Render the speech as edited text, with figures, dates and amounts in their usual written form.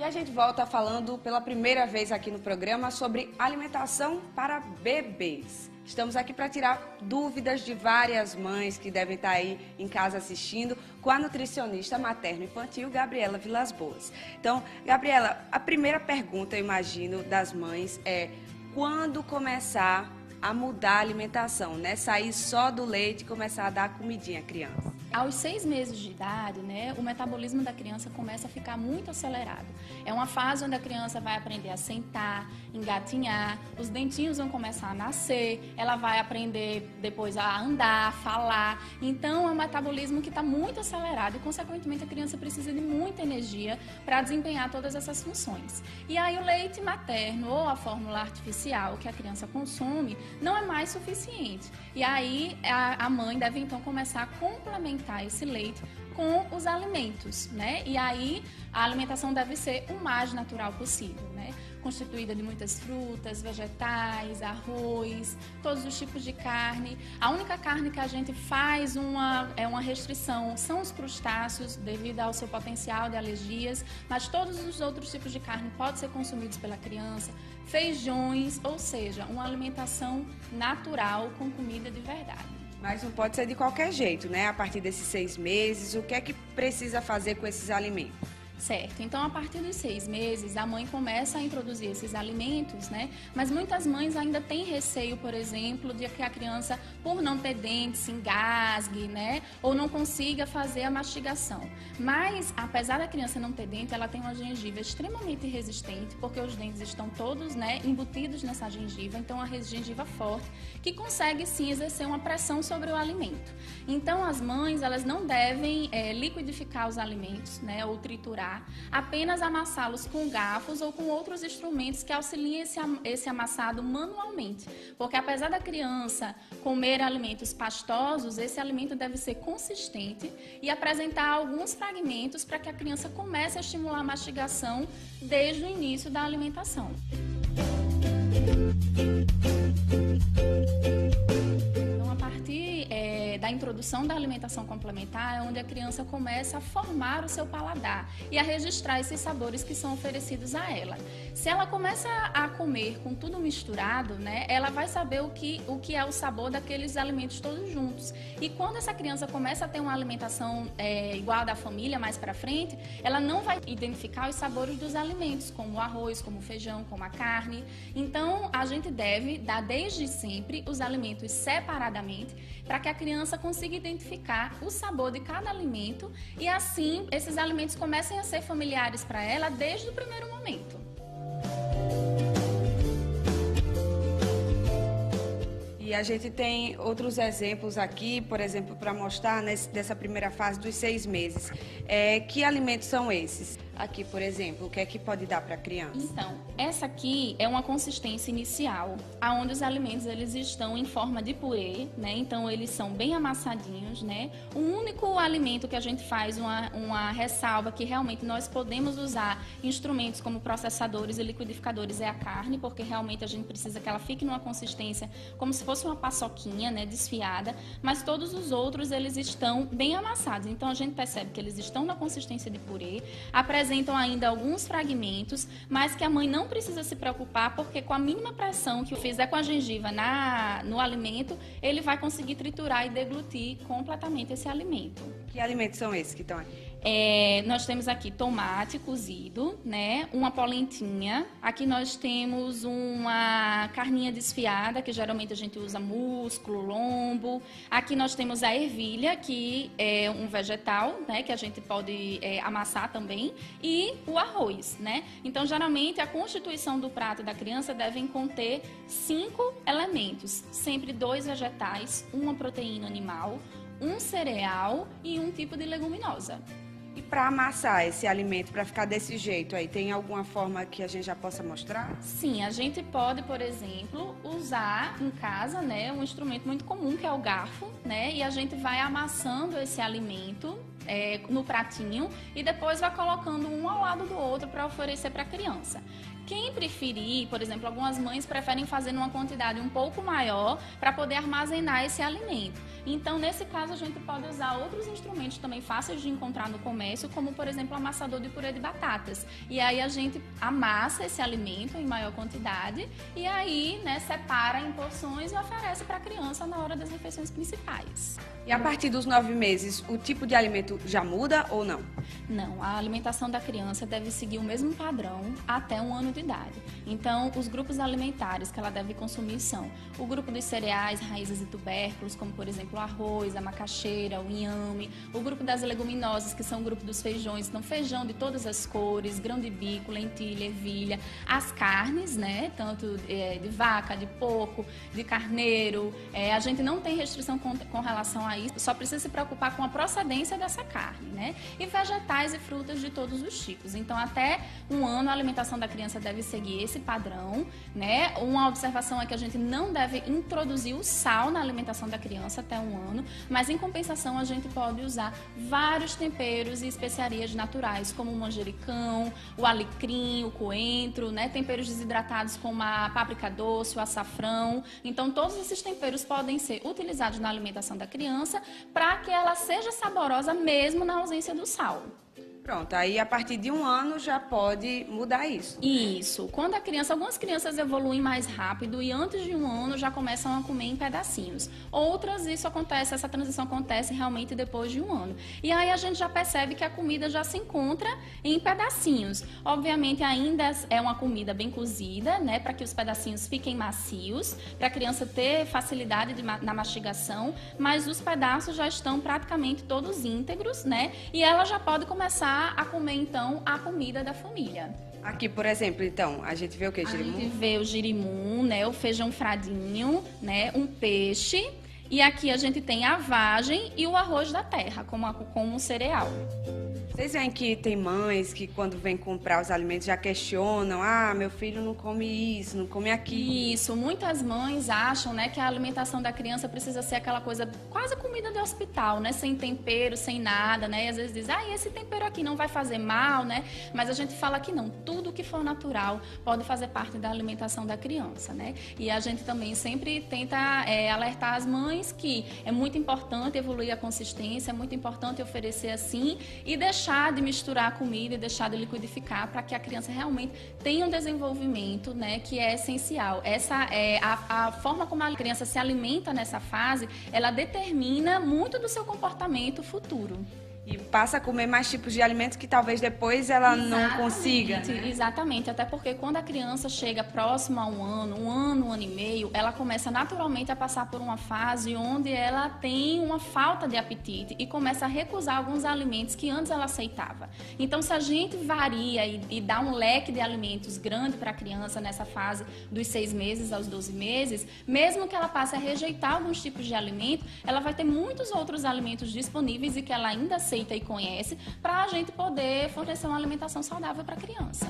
a gente volta falando pela primeira vez aqui no programa sobre alimentação para bebês. Estamos aqui para tirar dúvidas de várias mães que devem estar aí em casa assistindo com a nutricionista materno-infantil Gabriela Vilas Boas. Então, Gabriela, a primeira pergunta, eu imagino, das mães é quando começar a mudar a alimentação, né? Sair só do leite e começar a dar comidinha à criança. Aos 6 meses de idade, né, o metabolismo da criança começa a ficar muito acelerado. É uma fase onde a criança vai aprender a sentar, engatinhar, os dentinhos vão começar a nascer, ela vai aprender depois a andar, falar. Então, é um metabolismo que está muito acelerado e, consequentemente, a criança precisa de muita energia para desempenhar todas essas funções. E aí, o leite materno ou a fórmula artificial que a criança consome não é mais suficiente. E aí, a mãe deve, então, começar a complementar esse leite com os alimentos, né? E aí a alimentação deve ser o mais natural possível, né? Constituída de muitas frutas, vegetais, arroz, todos os tipos de carne. A única carne que a gente faz uma restrição são os crustáceos, devido ao seu potencial de alergias, mas todos os outros tipos de carne podem ser consumidos pela criança. Feijões, ou seja, uma alimentação natural com comida de verdade. Mas não pode ser de qualquer jeito, né? A partir desses 6 meses, o que é que precisa fazer com esses alimentos? Certo, então a partir dos 6 meses a mãe começa a introduzir esses alimentos, né? Mas muitas mães ainda têm receio, por exemplo, de que a criança, por não ter dentes, se engasgue, né? Ou não consiga fazer a mastigação. Mas, apesar da criança não ter dente, ela tem uma gengiva extremamente resistente, porque os dentes estão todos, né, embutidos nessa gengiva, então a gengiva forte, que consegue sim exercer uma pressão sobre o alimento. Então as mães, elas não devem liquidificar os alimentos, né? Ou triturar, apenas amassá-los com garfos ou com outros instrumentos que auxiliem esse amassado manualmente. Porque apesar da criança comer alimentos pastosos, esse alimento deve ser consistente e apresentar alguns fragmentos para que a criança comece a estimular a mastigação desde o início da alimentação. Da introdução da alimentação complementar é onde a criança começa a formar o seu paladar e a registrar esses sabores que são oferecidos a ela. Se ela começa a comer com tudo misturado, né, ela vai saber o que é o sabor daqueles alimentos todos juntos. E quando essa criança começa a ter uma alimentação igual a da família mais para frente, ela não vai identificar os sabores dos alimentos, como o arroz, como o feijão, como a carne. Então, a gente deve dar desde sempre os alimentos separadamente para que a criança consiga identificar o sabor de cada alimento e assim esses alimentos comecem a ser familiares para ela desde o primeiro momento. E a gente tem outros exemplos aqui, por exemplo, para mostrar dessa primeira fase dos 6 meses. Que alimentos são esses? Aqui, por exemplo, o que é que pode dar para a criança? Então, essa aqui é uma consistência inicial, onde os alimentos eles estão em forma de purê, né? Então, eles são bem amassadinhos, né? O único alimento que a gente faz uma ressalva que realmente nós podemos usar instrumentos como processadores e liquidificadores é a carne, porque realmente a gente precisa que ela fique numa consistência como se fosse uma paçoquinha, né? Desfiada, mas todos os outros eles estão bem amassados. Então, a gente percebe que eles estão na consistência de purê, apresentam ainda alguns fragmentos, mas que a mãe não precisa se preocupar, porque com a mínima pressão que eu fizer com a gengiva no alimento, ele vai conseguir triturar e deglutir completamente esse alimento. Que alimentos são esses que estão aqui? Nós temos aqui tomate cozido, né? Uma polentinha. Aqui nós temos uma carninha desfiada, que geralmente a gente usa músculo, lombo. Aqui nós temos a ervilha, que é um vegetal, né? Que a gente pode amassar também. E o arroz, né? Então, geralmente, a constituição do prato da criança deve conter 5 elementos. Sempre 2 vegetais, uma proteína animal, um cereal e um tipo de leguminosa. E para amassar esse alimento, para ficar desse jeito aí, tem alguma forma que a gente já possa mostrar? Sim, a gente pode, por exemplo, usar em casa, né, um instrumento muito comum que é o garfo, né, e a gente vai amassando esse alimento no pratinho e depois vai colocando um ao lado do outro para oferecer para a criança. Quem preferir, por exemplo, algumas mães preferem fazer numa quantidade um pouco maior para poder armazenar esse alimento. Então, nesse caso, a gente pode usar outros instrumentos também fáceis de encontrar no comércio, como, por exemplo, o amassador de purê de batatas. E aí a gente amassa esse alimento em maior quantidade e aí, né, separa em porções e oferece para a criança na hora das refeições principais. E a partir dos 9 meses, o tipo de alimento já muda ou não? Não, a alimentação da criança deve seguir o mesmo padrão até 1 ano de idade. Então, os grupos alimentares que ela deve consumir são o grupo dos cereais, raízes e tubérculos, como, por exemplo, o arroz, a macaxeira, o inhame. O grupo das leguminosas, que são o grupo dos feijões, então feijão de todas as cores, grão de bico, lentilha, ervilha. As carnes, né, tanto de vaca, de porco, de carneiro. A gente não tem restrição com relação a isso, só precisa se preocupar com a procedência dessa carne, né? E vegetais e frutas de todos os tipos. Então, até 1 ano, a alimentação da criança deve seguir esse padrão, né? Uma observação é que a gente não deve introduzir o sal na alimentação da criança até 1 ano, mas em compensação a gente pode usar vários temperos e especiarias naturais, como o manjericão, o alecrim, o coentro, né? Temperos desidratados como a páprica doce, o açafrão. Então, todos esses temperos podem ser utilizados na alimentação da criança para que ela seja saborosa mesmo na ausência do sal. Pronto, aí a partir de 1 ano já pode mudar isso. Isso. Quando algumas crianças evoluem mais rápido e antes de 1 ano já começam a comer em pedacinhos. Outras, essa transição acontece realmente depois de 1 ano. E aí a gente já percebe que a comida já se encontra em pedacinhos. Obviamente ainda é uma comida bem cozida, né, para que os pedacinhos fiquem macios, para a criança ter facilidade na mastigação, mas os pedaços já estão praticamente todos íntegros, né, e ela já pode começar a comer, então, a comida da família. Aqui, por exemplo, então, a gente vê o quê? Girimum? A gente vê o girimum, né, o feijão fradinho, né, um peixe. E aqui a gente tem a vagem e o arroz da terra, como um cereal. Vocês veem que tem mães que quando vêm comprar os alimentos já questionam, meu filho não come isso, não come aquilo. Isso, muitas mães acham, né, que a alimentação da criança precisa ser aquela coisa, quase comida de hospital, né, sem tempero, sem nada, né, e às vezes diz, esse tempero aqui não vai fazer mal, né, mas a gente fala que não, tudo que for natural pode fazer parte da alimentação da criança, né, e a gente também sempre tenta alertar as mães que é muito importante evoluir a consistência, é muito importante oferecer assim e deixar de misturar a comida e deixar de liquidificar para que a criança realmente tenha um desenvolvimento, né, que é essencial. Essa é a forma como a criança se alimenta nessa fase, ela determina muito do seu comportamento futuro. E passa a comer mais tipos de alimentos que talvez depois ela não consiga. Né? Exatamente, até porque quando a criança chega próximo a 1 ano, 1 ano e meio, ela começa naturalmente a passar por uma fase onde ela tem uma falta de apetite e começa a recusar alguns alimentos que antes ela aceitava. Então, se a gente varia e dá um leque de alimentos grande para a criança nessa fase dos 6 meses aos 12 meses, mesmo que ela passe a rejeitar alguns tipos de alimento, ela vai ter muitos outros alimentos disponíveis e que ela ainda aceita e conhece, para a gente poder fornecer uma alimentação saudável para a criança.